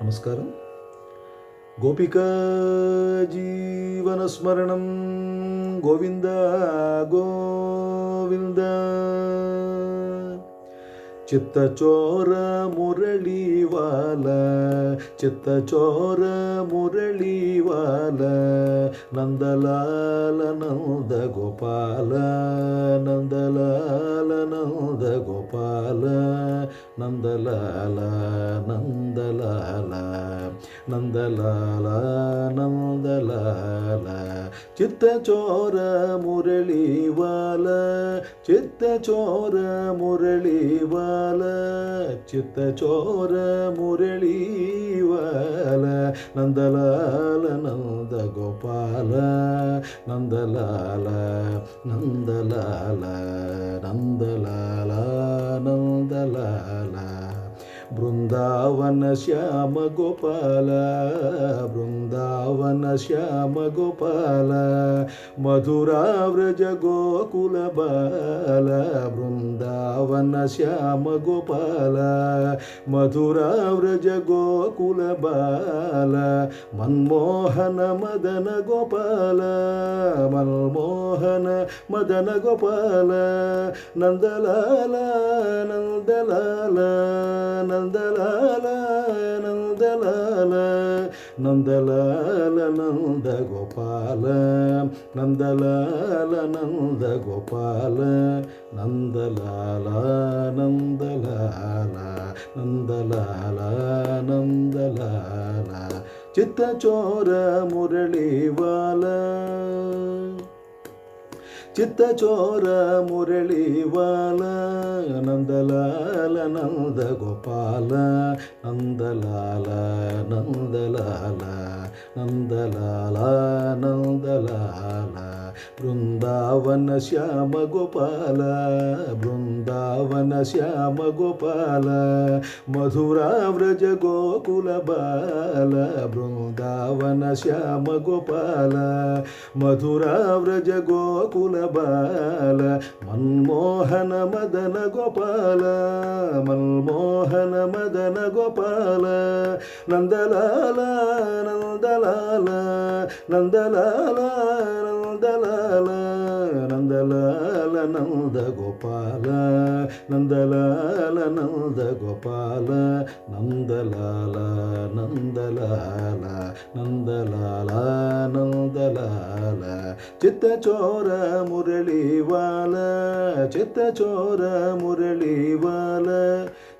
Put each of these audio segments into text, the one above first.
నమస్కారం. గోపికా జీవనస్మరణం గోవింద గోవింద. చిత్తచోర మురళీవాల, చిత్తచోర మురళీవాల, నందలాల నంద గోపాల, నందలాల నంద గోపాల, నందలాల నందలాల, నందలాల నందలాల. చిత్తచోర మురళీవాల, చిత్తచోర మురళీవాల, చిత్తచోర మురళీవాల, నందలాల నంద గోపాల, నందలాల నందలాల, నందలాల నందలాల. బృందావన శ్యామ గోపాల, బృందావన శ్యామ గోపాల, మధురావ్రజ గోకుల బాల, బృందావన శ్యామ గోపాల, మధురావ్రజ గోకుల బాల, మన్మోహన మదన గోపాల, మన్మోహన మదన గోపాల, నందలాల నందలాల, నందలాల నందలాల, నందలాల నంద గోపాల, నందలాల నంద గోపాల, నందలాల నందలాల, నందలాల నందలాల. చిత్తచోర మురళీవాల, చిత్తచోర మురళీవాల, నందలాల నంద గోపాల, నందలాల నందలాల, నందలాల నందలాల. బృందావన శ్యామ గోపాల, బృందావన శ్యామ గోపాల, మధురావ్రజ గోకుల బాల, బృందావన శ్యామ గోపాల, మధురావ్రజ గోకుల బాల, మన్మోహన మదన గోపాల, మన్మోహన మదన గోపాల, నందలాల నందలాల, నందలాల నందలాల, నందలాల నంద గోపాల, నందలాల నంద గోపాల, నందలాల నందలాల, నందలాల నందలాల. చిత్తచోర మురళీవాల, చిత్తచోర మురళీవాల,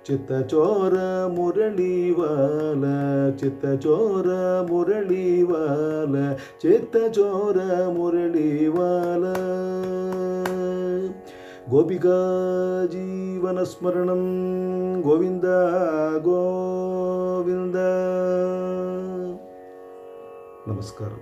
చిత్తచోర మురళీవాల, చిత్తచోర మురళీవాల, చిత్తచోర మురళీవాల. గోపికా జీవనస్మరణం గోవింద గోవింద. నమస్కారం.